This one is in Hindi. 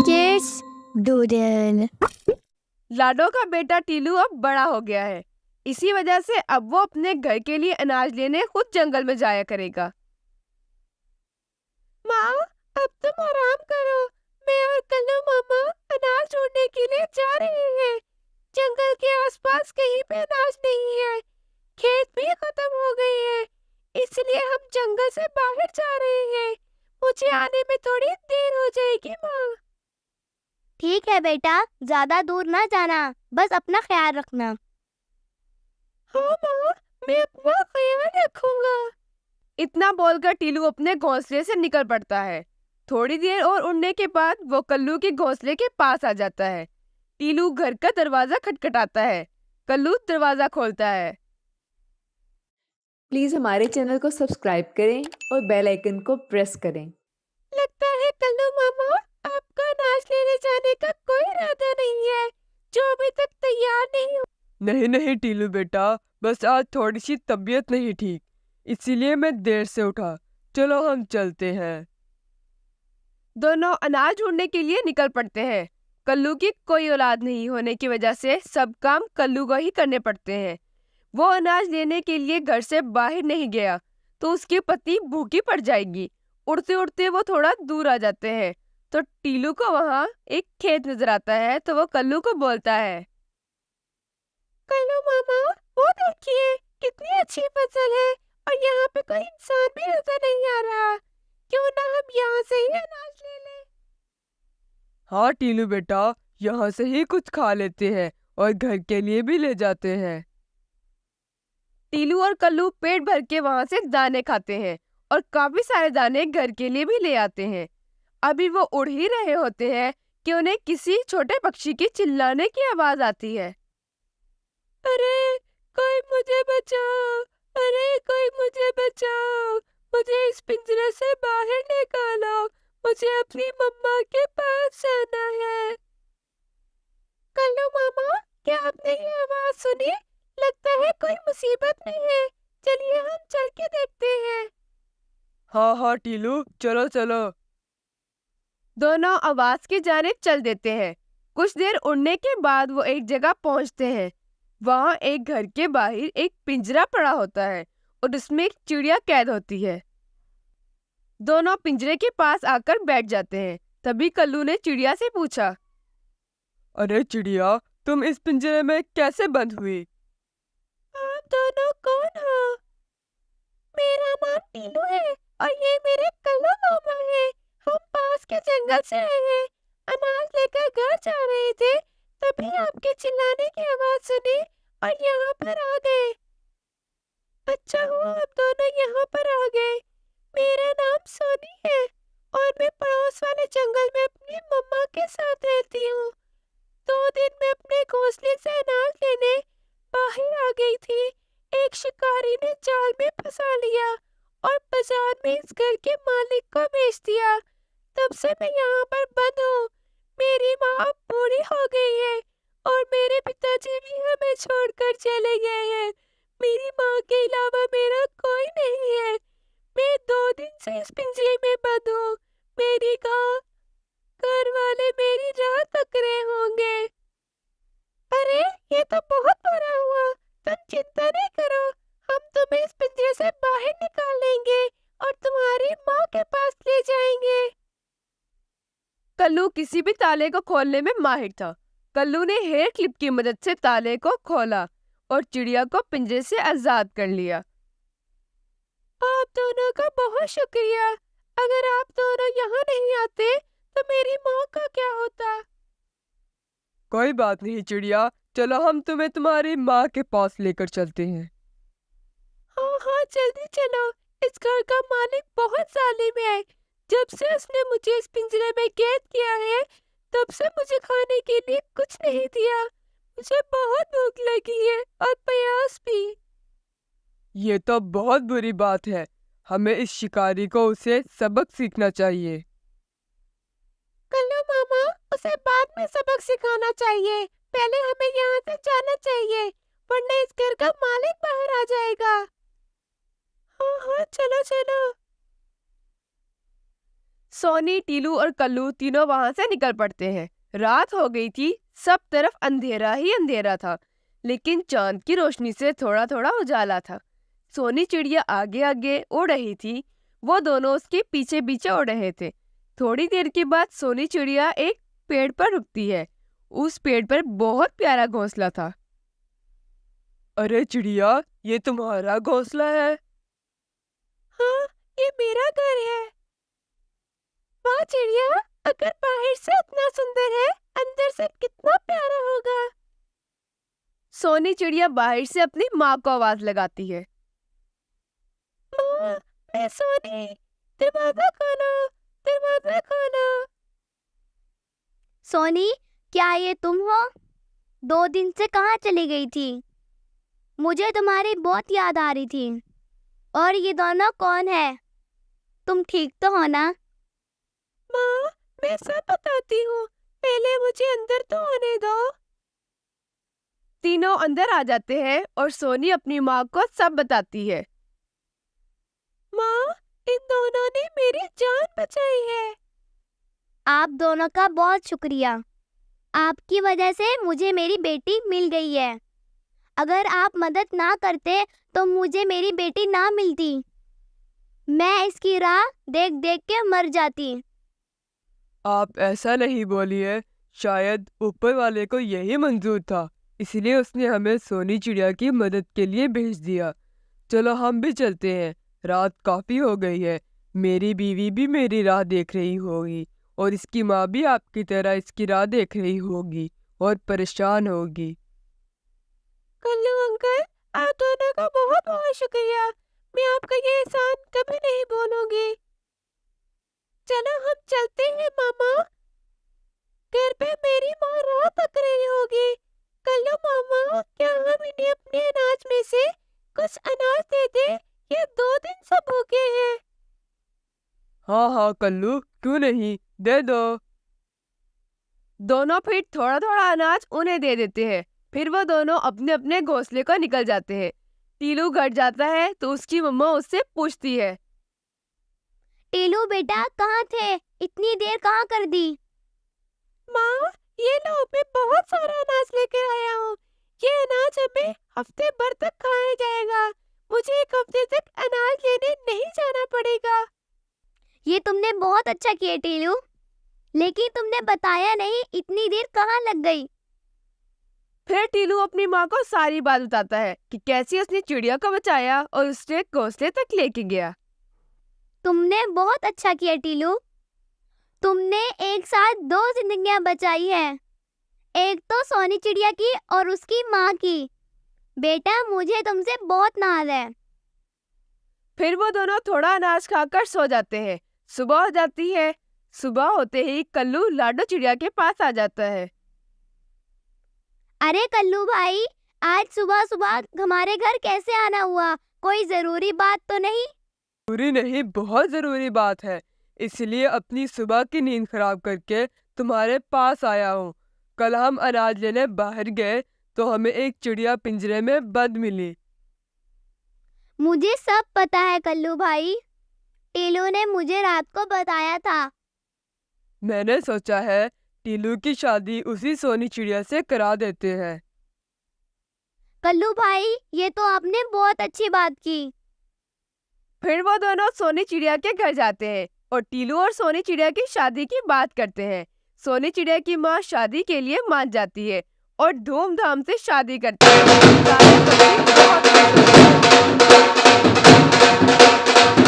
Kids doodle. लाडो का बेटा टीलू अब बड़ा हो गया है। इसी वजह से अब वो अपने घर के लिए अनाज लेने खुद जंगल में जाया करेगा। माँ, अब तुम आराम करो। मैं और कल्लू मामा अनाज ढूंढने के लिए जा रहे हैं। जंगल के आसपास कहीं पे अनाज नहीं है। खेत भी खत्म हो गए हैं। इसलिए हम जंगल से बाहर जा रहे हैं। मुझे आने में थोड़ी देर हो जाएगी माँ। ठीक है बेटा, ज्यादा दूर ना जाना, बस अपना ख्याल रखना। हाँ माँ, मैं अपना ख्याल रखूंगा। इतना बोलकर टीलू अपने घोंसले से निकल पड़ता है। थोड़ी देर और उड़ने के बाद वो कल्लू के घोंसले के पास आ जाता है। टीलू घर का दरवाजा खटखटाता है। कल्लू दरवाजा खोलता है। प्लीज़ हमारे चैनल को सब्सक्राइब करें और बेल आइकन को प्रेस करें। लगता है कल्लू मामा, आपका अनाज लेने जाने का कोई इरादा नहीं है, जो अभी तक तैयार नहीं हो। नहीं नहीं टीलू बेटा, बस आज थोड़ी सी तबीयत नहीं ठीक, इसीलिए मैं देर से उठा। चलो हम चलते हैं। दोनों अनाज ढूंढने के लिए निकल पड़ते हैं। कल्लू की कोई औलाद नहीं होने की वजह से सब काम कल्लू को ही करने पड़ते हैं। वो अनाज लेने के लिए घर से बाहर नहीं गया तो उसकी पत्नी भूखी पड़ जाएगी। उड़ते उड़ते वो थोड़ा दूर आ जाते हैं तो टीलू को वहाँ एक खेत नजर आता है तो वो कल्लू को बोलता है, कल्लू मामा, वो देखिए कितनी अच्छी फसल है और यहाँ पे कोई इंसान भी नजर नहीं आ रहा। क्यों ना हम यहाँ से ही अनाज ले लें। हाँ टीलू बेटा, यहाँ से ही कुछ खा लेते हैं और घर के लिए भी ले जाते हैं। टीलू और कल्लू पेट भर के वहां से दाने खाते हैं और काफी सारे दाने घर के लिए भी ले आते हैं। अभी वो उड़ ही रहे होते हैं कि उन्हें किसी छोटे पक्षी की चिल्लाने की आवाज आती है। अरे कोई मुझे बचाओ, अरे कोई मुझे बचाओ, मुझे इस पिंजरे से बाहर निकालो, मुझे अपनी मम्मा के पास जाना है। कल्लू मामा, क्या आपने ये आवाज सुनी? लगता है कोई मुसीबत में है। चलिए हम चल के देखते हैं। हाँ हाँ टीलू, चलो चलो। दोनों आवाज की जानिब चल देते हैं। कुछ देर उड़ने के बाद वो एक जगह पहुंचते हैं। वहां एक घर के बाहर एक पिंजरा पड़ा होता है और उसमें एक चिड़िया कैद होती है। दोनों पिंजरे के पास आकर बैठ जाते हैं। तभी कल्लू ने चिड़िया से पूछा, अरे चिड़िया, तुम इस पिंजरे में कैसे बंद हुई? आप दोनों कौन हो? मेरा नाम टीलू है और ये मेरे कल्लू मामा है। हम पास के जंगल से आए हैं। अनाज लेकर घर जा रहे थे, तभी आपके चिल्लाने की आवाज सुनी और यहाँ पर आ गए। अच्छा हुआ आप दोनों यहाँ पर आ गए। मेरा नाम सोनी है और मैं पड़ोस वाले जंगल में अपनी मम्मा के साथ रहती हूँ। 2 दिन में अपने घोंसले से अनाज लेने बाहर आ गई थी। एक शिकारी ने जाल में फंसा लिया और बाजार में इस घर के मालिक को बेच दिया। तब से मैं यहाँ पर बंद हूँ। मेरी माँ अब बूढ़ी हो गई है और मेरे पिताजी भी हमें छोड़कर चले गए हैं। मेरी माँ के अलावा मेरा कोई नहीं है। मैं 2 दिन से इस पिंजरे में बंद हूँ। मेरी घर वाले मेरी राह तक रहे होंगे। अरे ये तो बहुत बुरा हुआ। तुम चिंता नहीं करो, हम तुम्हें इस पिंजरे से बाहर निकाल लेंगे और तुम्हारी माँ के पास ले जाएंगे। कल्लू किसी भी ताले को खोलने में माहिर था। कल्लू ने हेयर क्लिप की मदद से ताले को खोला और चिड़िया को पिंजरे से आजाद कर लिया। आप दोनों का बहुत शुक्रिया। अगर आप दोनों यहाँ नहीं आते तो मेरी माँ का क्या होता? कोई बात नहीं चिड़िया, चलो हम तुम्हें तुम्हारी माँ के पास लेकर चलते हैं। हाँ हाँ जल्दी चलो। इस घर का मालिक बहुत जालिम है। जब से उसने मुझे इस पिंजरे में कैद किया है, तब से मुझे खाने के लिए कुछ नहीं दिया। मुझे बहुत भूख लगी है और प्यास भी। ये तो बहुत बुरी बात है। हमें इस शिकारी को उसे सबक सीखना चाहिए। कल्लू मामा, उसे बाद में सबक सिखाना चाहिए। पहले हमें यहाँ से जाना चाहिए, वरना इस घर का मालिक बाहर आ जाएगा। हाँ हाँ चलो चलो। सोनी, टीलू और कल्लू तीनों वहां से निकल पड़ते हैं। रात हो गई थी, सब तरफ अंधेरा ही अंधेरा था, लेकिन चांद की रोशनी से थोड़ा थोड़ा उजाला था। सोनी चिड़िया आगे आगे उड़ रही थी, वो दोनों उसके पीछे पीछे उड़ रहे थे। थोड़ी देर के बाद सोनी चिड़िया एक पेड़ पर रुकती है। उस पेड़ पर बहुत प्यारा घोंसला था। अरे चिड़िया, ये तुम्हारा घोंसला है? हाँ, ये मेरा घर है। वाह चिड़िया, अगर बाहर से इतना सुंदर है, अंदर से कितना प्यारा होगा। सोनी चिड़िया बाहर से अपनी माँ को आवाज लगाती है। माँ, मैं सोनी, दरवाजा खोलो, दरवाजा खोलो। सोनी, क्या ये तुम हो? 2 दिन से कहाँ चली गई थी? मुझे तुम्हारी बहुत याद आ रही थी। और ये दोनों कौन है? तुम ठीक तो हो ना? माँ, मैं सब बताती हूँ, पहले मुझे अंदर तो आने दो। तीनों अंदर आ जाते हैं और सोनी अपनी माँ को सब बताती है। माँ, इन दोनों ने मेरी जान बचाई है। आप दोनों का बहुत शुक्रिया। आपकी वजह से मुझे मेरी बेटी मिल गई है। अगर आप मदद ना करते तो मुझे मेरी बेटी ना मिलती। मैं इसकी राह देख देख के मर जाती। आप ऐसा नहीं बोलिए, शायद ऊपर वाले को यही मंजूर था, इसलिए उसने हमें सोनी चिड़िया की मदद के लिए भेज दिया। चलो हम भी चलते हैं, रात काफी हो गई है। मेरी बीवी भी मेरी राह देख रही होगी और इसकी माँ भी आपकी तरह इसकी राह देख रही होगी और परेशान होगी। कल्लू अंकल, आप दोनों का बहुत बहुत शुक्रिया। मैं आपका ये एहसान कभी नहीं भूलूंगी। चलो हम चलते हैं मामा। घर पे मेरी माँ राह तक रही होगी। कल्लू मामा, क्या हम इन्हें अपने अनाज में से कुछ अनाज दे दे? ये 2 दिन से भूखे हैं। हाँ हाँ कल्लू, क्यों नहीं, दे दो। दोनों फिर थोड़ा थोड़ा अनाज उन्हें दे देते हैं। फिर वो दोनों अपने अपने घोंसले को निकल जाते हैं। टीलू घर जाता है तो उसकी मम्मा उससे पूछती है। टीलू बेटा, कहाँ थे? इतनी देर कहाँ कर दी? माँ, ये लो, मैं बहुत सारा अनाज लेकर आया हूँ। ये अनाज हमें हफ्ते भर तक खाया जाएगा। मुझे 1 हफ्ते तक अनाज लेने नहीं जाना पड़ेगा। ये तुमने बहुत अच्छा किया टीलू, लेकिन तुमने बताया नहीं इतनी देर कहाँ लग गई। फिर टीलू अपनी माँ को सारी बात बताता है कि कैसे उसने चिड़िया को बचाया और उसे घोंसले तक लेके गया। तुमने बहुत अच्छा किया टीलू। तुमने एक साथ 2 जिंदगियां बचाई है, एक तो सोनी चिड़िया की और उसकी माँ की। बेटा, मुझे तुमसे बहुत नाज है। फिर वो दोनों थोड़ा अनाज खाकर सो जाते हैं। सुबह हो जाती है। सुबह होते ही कल्लू लाडो चिड़िया के पास आ जाता है। अरे कल्लू भाई, आज सुबह सुबह हमारे घर कैसे आना हुआ? कोई जरूरी बात तो नहीं? जरूरी नहीं, बहुत जरूरी बात है, इसलिए अपनी सुबह की नींद खराब करके तुम्हारे पास आया हूँ। कल हम अनाज लेने बाहर गए तो हमें एक चिड़िया पिंजरे में बंद मिली। मुझे सब पता है कल्लू भाई, टीलू ने मुझे रात को बताया था। मैंने सोचा है टीलू की शादी उसी सोनी चिड़िया से करा देते हैं। कल्लू भाई, ये तो आपने बहुत अच्छी बात की। फिर वो दोनों सोनी चिड़िया के घर जाते हैं और टीलू और सोनी चिड़िया की शादी की बात करते हैं। सोनी चिड़िया की माँ शादी के लिए मान जाती है और धूमधाम से शादी करती है। सारे बच्चे बहुत